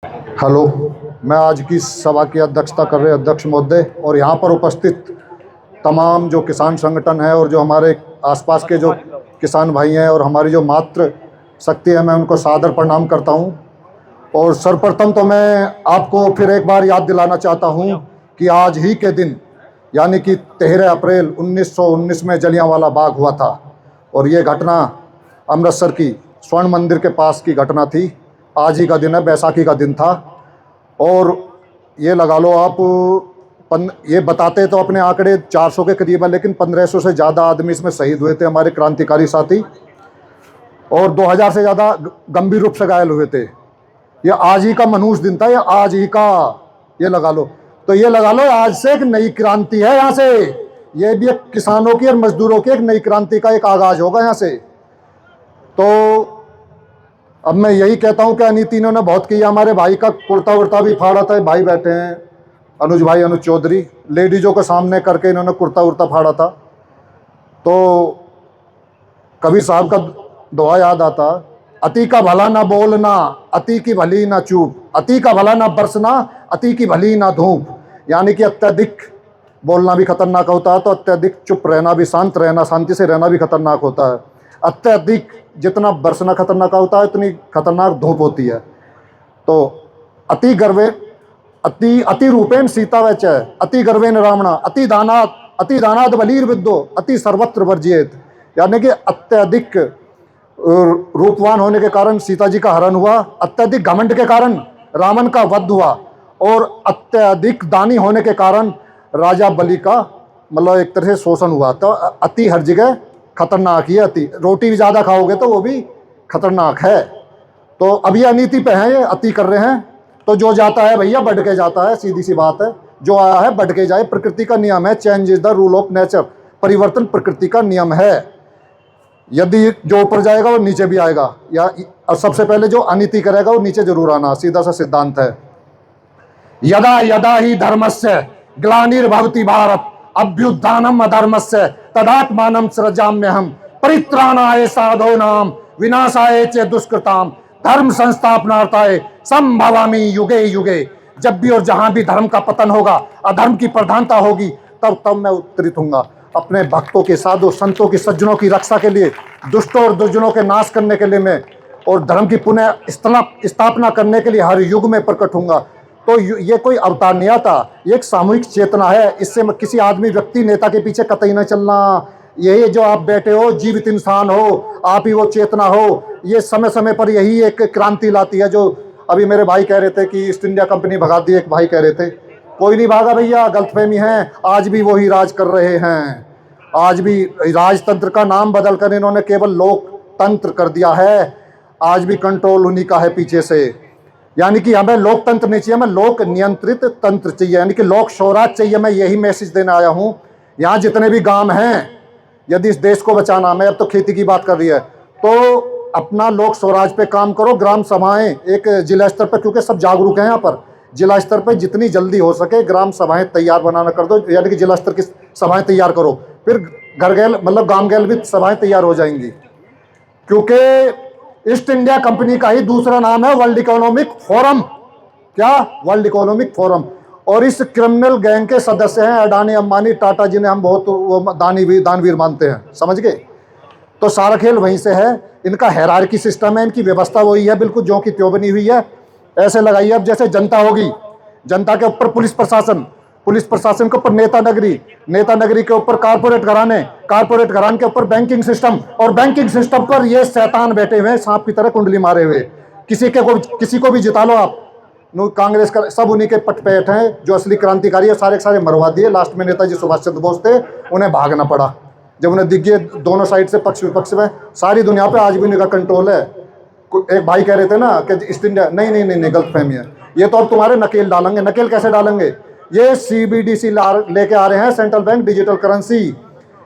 Hello. मैं आज की सभा की अध्यक्षता कर रहे अध्यक्ष महोदय और यहाँ पर उपस्थित तमाम जो किसान संगठन है और जो हमारे आसपास के जो किसान भाई हैं और हमारी जो मातृ शक्ति है, मैं उनको सादर प्रणाम करता हूँ। और सर्वप्रथम तो मैं आपको फिर एक बार याद दिलाना चाहता हूँ कि आज ही के दिन यानी कि 13 अप्रैल 1919 में जलियांवाला बाग हुआ था और ये घटना अमृतसर की स्वर्ण मंदिर के पास की घटना थी। आज ही का दिन है, बैसाखी का दिन था। और ये लगा लो आप ये बताते तो अपने आंकड़े 400 के करीब है, लेकिन 1500 से ज़्यादा आदमी इसमें शहीद हुए थे, हमारे क्रांतिकारी साथी, और 2000 से ज़्यादा गंभीर रूप से घायल हुए थे। ये आज ही का मनुष्य दिन था, ये आज ही का, ये लगा लो। तो ये लगा लो आज से एक नई क्रांति है यहाँ से, ये भी एक किसानों की और मजदूरों की एक नई क्रांति का एक आगाज होगा यहाँ से। तो अब मैं यही कहता हूँ कि अनीति इन्होंने बहुत किया। हमारे भाई का कुर्ता उर्ता भी फाड़ा था, भाई बैठे हैं अनुज भाई, अनुज चौधरी, लेडीजों को सामने करके इन्होंने कुर्ता उर्ता फाड़ा था। तो कबीर साहब का दोहा याद आता, अति का भला ना बोलना, अति की भली ना चूप, अति का भला ना बरसना, अति की भली ना धूप। यानी कि अत्यधिक बोलना भी खतरनाक होता है, तो अत्यधिक चुप रहना भी, शांत रहना, शांति से रहना भी खतरनाक होता है। अत्यधिक जितना बरसना खतरनाक होता है, उतनी खतरनाक धूप होती है। तो अति गर्वे अति रूपेण सीता वच, अति गर्वेन रावणा, अति दानाद बलीर विद्दो, अति सर्वत्र वर्जियेत। यानी कि अत्यधिक रूपवान होने के कारण सीता जी का हरण हुआ, अत्यधिक घमंड के कारण रावण का वध हुआ, और अत्यधिक दानी होने के कारण राजा बलि का मतलब एक तरह से शोषण हुआ। तो अति हर जगह खतरनाक ही है। अति रोटी भी ज़्यादा खाओगे तो वो भी खतरनाक है। तो अभी अनीति पे हैं, ये अति कर रहे हैं। तो जो जाता है भैया बढ़ के जाता है, सीधी सी बात है। जो आया है बढ़ के जाए, प्रकृति का नियम है। Change is the rule of nature, परिवर्तन प्रकृति का नियम है। यदि जो ऊपर जाएगा वो नीचे भी आएगा, या और सबसे पहले जो अनीति करेगा वो नीचे जरूर आना, सीधा सा सिद्धांत है। यदा यदा ही धर्मस्य ग्लानिर्भवति भारत अभ्युत्थानम अधर्मस्य तदात्मानं सृजाम्यहम् परित्राणाय साधूनां विनाशाय च दुष्कृताम् धर्म संस्थापनार्थाय संभवामि युगे युगे। जब भी और जहां भी धर्म का पतन होगा, अधर्म की प्रधानता होगी, तब मैं उत्तरित हूँगा। अपने भक्तों के, साधु संतों की, सज्जनों की रक्षा के लिए, दुष्टों और दुर्जनों के नाश करने के लिए मैं, और धर्म की पुनः स्थापना करने के लिए हर युग में प्रकट होऊंगा। तो ये कोई अवतार नहीं आता, ये एक सामूहिक चेतना है। इससे किसी आदमी, व्यक्ति, नेता के पीछे कतई न चलना। यही जो आप बैठे हो, जीवित इंसान हो, आप ही वो चेतना हो। ये समय समय पर यही एक क्रांति लाती है। जो अभी मेरे भाई कह रहे थे कि ईस्ट इंडिया कंपनी भगा दी, एक भाई कह रहे थे, कोई नहीं भागा भैया, गलतफहमी है। आज भी वही राज कर रहे हैं। आज भी राजतंत्र का नाम बदल कर इन्होंने केवल लोकतंत्र कर दिया है। आज भी कंट्रोल उन्हीं का है पीछे से। यानी कि हमें लोकतंत्र नहीं चाहिए, हमें लोक नियंत्रित तंत्र चाहिए, यानी कि लोक स्वराज चाहिए। मैं यही मैसेज देने आया हूँ। यहाँ जितने भी गांव हैं, यदि इस देश को बचाना, मैं अब तो खेती की बात कर रही है, तो अपना लोक स्वराज पे काम करो। ग्राम सभाएं एक जिला स्तर पर, क्योंकि सब जागरूक हैं यहाँ पर, जिला स्तर पर जितनी जल्दी हो सके ग्राम सभाएं तैयार बनाना कर दो। यानी कि जिला स्तर की सभाएं तैयार करो, फिर घर गैल मतलब गांव गैल भी सभाएं तैयार हो जाएंगी। क्योंकि ईस्ट इंडिया कंपनी का ही दूसरा नाम है वर्ल्ड इकोनॉमिक फोरम। क्या? World economic forum. और इस क्रिमिनल गैंग के सदस्य हैं अडानी, अंबानी, टाटा, जिन्हें हम बहुत वो दानवीर मानते हैं, समझ गए? तो सारा खेल वहीं से है। इनका हायरार्की सिस्टम है, इनकी व्यवस्था वही है, बिल्कुल जो की त्यों बनी हुई है। ऐसे लगाइए अब जैसे जनता होगी, जनता के ऊपर पुलिस प्रशासन, पुलिस प्रशासन के ऊपर नेता नगरी, नेता नगरी के ऊपर कारपोरेट घराने, कारपोरेट घराने के ऊपर बैंकिंग सिस्टम, और बैंकिंग सिस्टम पर ये शैतान बैठे हुए हैं सांप की तरह कुंडली मारे हुए। किसी को भी जिता लो आप, कांग्रेस का सब उन्हीं के पटपेट हैं। जो असली क्रांतिकारी है सारे के सारे मरवा दिए। लास्ट में नेताजी सुभाष चंद्र बोस थे, उन्हें भागना पड़ा जब उन्हें दिख गए दोनों साइड से, पक्ष विपक्ष में। सारी दुनिया पे आज भी उनका कंट्रोल है। एक भाई कह रहे थे ना कि ईस्ट इंडिया, नहीं, गलतफहमी है ये। तो अब तुम्हारे नकेल डालेंगे। नकेल कैसे डालेंगे? ये CBDC लेके आ रहे हैं, सेंट्रल बैंक डिजिटल करेंसी।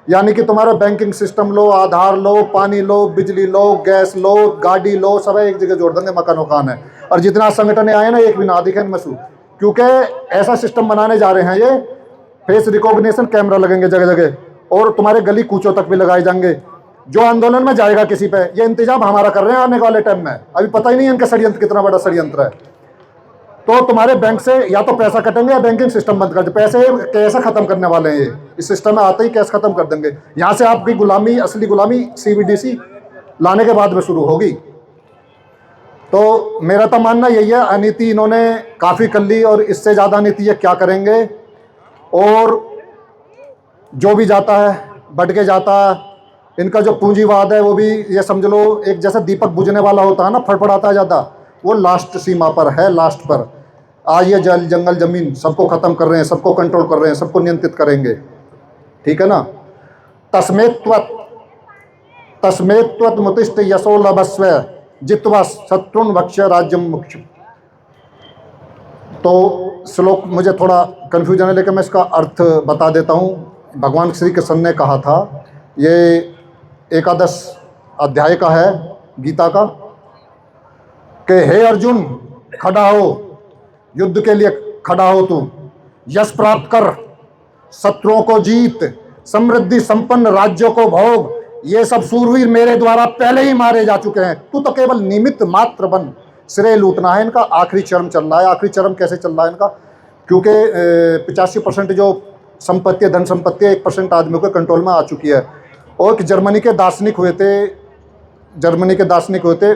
यानी कि तुम्हारा बैंकिंग सिस्टम लो, आधार लो, पानी लो, बिजली लो, गैस लो, गाड़ी लो, सब एक जगह जोड़ देंगे, मकान है। और जितना संगठन आए ना, एक भी ना दिखे इनमें, क्योंकि ऐसा सिस्टम बनाने जा रहे हैं ये। फेस रिकॉग्निशन कैमरा लगेंगे जगह जगह, और तुम्हारे गली कूचों तक भी लगाए जाएंगे। जो आंदोलन में जाएगा किसी पे, ये इंतजाम हमारा कर रहे हैं आने वाले टाइम में। अभी पता ही नहीं है इनका षड्यंत्र कितना बड़ा षड्यंत्र है। तो तुम्हारे बैंक से या तो पैसा कटेंगे या बैंकिंग सिस्टम बंद कर दे। पैसे कैसे खत्म करने वाले हैं ये, इस सिस्टम में आते ही कैसे खत्म कर देंगे। यहाँ से आपकी गुलामी, असली गुलामी CBDC लाने के बाद में शुरू होगी। तो मेरा तो मानना यही है, अनीति इन्होंने काफ़ी कर ली और इससे ज़्यादा नीति ये क्या करेंगे। और जो भी जाता है बढ़ के जाता है, इनका जो पूंजीवाद है वो भी ये समझ लो एक जैसा दीपक बुझने वाला होता है ना, फड़फड़ाता है ज़्यादा, वो लास्ट सीमा पर है, लास्ट पर। आज ये जल जंगल ज़मीन सबको ख़त्म कर रहे हैं, सबको कंट्रोल कर रहे हैं, सबको नियंत्रित करेंगे, ठीक है ना। तस्मेत्वत मुतिष्ठ यशो लभस्व जित्वा शत्रुन भक्ष्य राज्यम मुख्य। तो श्लोक मुझे थोड़ा कन्फ्यूजन है, लेकिन मैं इसका अर्थ बता देता हूँ। भगवान श्री कृष्ण ने कहा था, ये 11 अध्याय का है गीता का, कि हे अर्जुन खड़ा हो, युद्ध के लिए खड़ा हो, तू यश प्राप्त कर, शत्रुओं को जीत, समृद्धि संपन्न राज्यों को भोग। ये सब सूरवीर मेरे द्वारा पहले ही मारे जा चुके हैं, तू तो केवल निमित्त मात्र बन। श्रेय लूटना है इनका, आखिरी चरम चल रहा है। आखिरी चरम कैसे चल रहा है इनका, क्योंकि 85% जो संपत्ति, धन संपत्ति 1% आदमियों के कंट्रोल में आ चुकी है। और जर्मनी के दार्शनिक हुए थे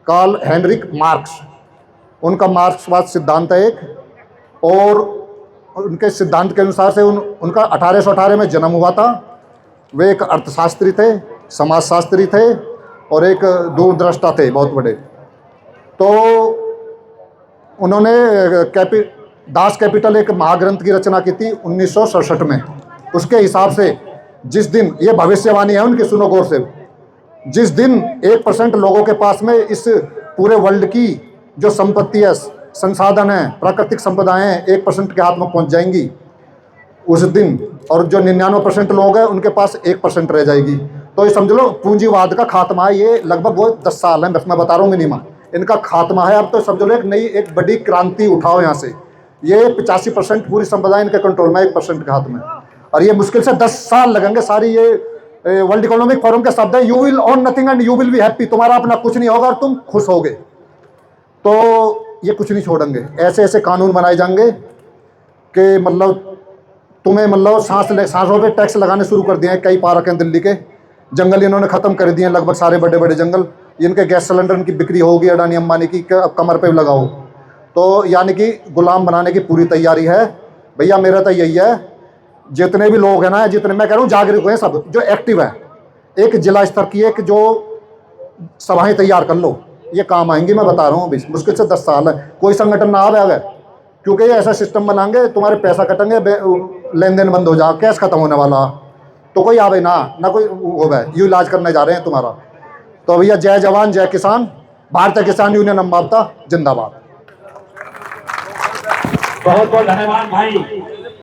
कार्ल हेनरिक मार्क्स, उनका मार्क्सवाद सिद्धांत है एक, और उनके सिद्धांत के अनुसार से उनका 1818 में जन्म हुआ था। वे एक अर्थशास्त्री थे, समाजशास्त्री थे और एक दूरदृष्टा थे बहुत बड़े। तो उन्होंने दास कैपिटल एक महाग्रंथ की रचना की थी 1967 में। उसके हिसाब से जिस दिन, ये भविष्यवाणी है उनकी, सुनो गौर से, जिस दिन 1% लोगों के पास में इस पूरे वर्ल्ड की जो संपत्ति है, संसाधन है, प्राकृतिक संपदाएं हैं, 1% के हाथ में पहुंच जाएंगी उस दिन, और जो 99% लोग हैं उनके पास 1% रह जाएगी। तो ये समझ लो पूंजीवाद का खात्मा है। ये लगभग वो 10 साल है, बस मैं बता रहा हूँ मिनिमम, इनका खात्मा है। अब तो समझ लो एक नई, एक बड़ी क्रांति उठाओ यहाँ से। ये 85% पूरी संपदा इनके कंट्रोल में, 1% के हाथ में, और ये मुश्किल से 10 साल लगेंगे। सारी ये वर्ल्ड इकोनॉमिक फोरम के शब्द है, you will own nothing and you will be happy. तुम्हारा अपना कुछ नहीं होगा और तुम खुश होगे। तो ये कुछ नहीं छोड़ेंगे। ऐसे ऐसे कानून बनाए जाएंगे कि मतलब तुम्हें मतलब सांसों पे टैक्स लगाने शुरू कर दिए हैं। कई पार्क हैं दिल्ली के, जंगल इन्होंने ख़त्म कर दिए हैं लगभग सारे, बड़े बड़े जंगल। इनके गैस सिलेंडर की बिक्री होगी अडानी अंबानी की, कमर पे लगाओ। तो यानी कि गुलाम बनाने की पूरी तैयारी है भैया। मेरा तो यही है, जितने भी लोग हैं ना, जितने मैं कह रहा हूँ जागरूक हुए सब, जो एक्टिव है, एक जिला स्तर की एक जो सभाएं तैयार कर लो, ये काम आएंगी। मैं बता रहा हूँ अभी, मुश्किल से 10 साल है, कोई संगठन ना आवे अगर, क्योंकि ये ऐसा सिस्टम बनाएंगे तुम्हारे पैसा कटेंगे, लेन देन बंद हो जा, कैश खत्म होने वाला, तो कोई आवे ना कोई हो गए, यू इलाज करने जा रहे हैं तुम्हारा। तो भैया जय जवान जय किसान, भारतीय किसान यूनियन अम्बावता जिंदाबाद। बहुत बहुत धन्यवाद भाई।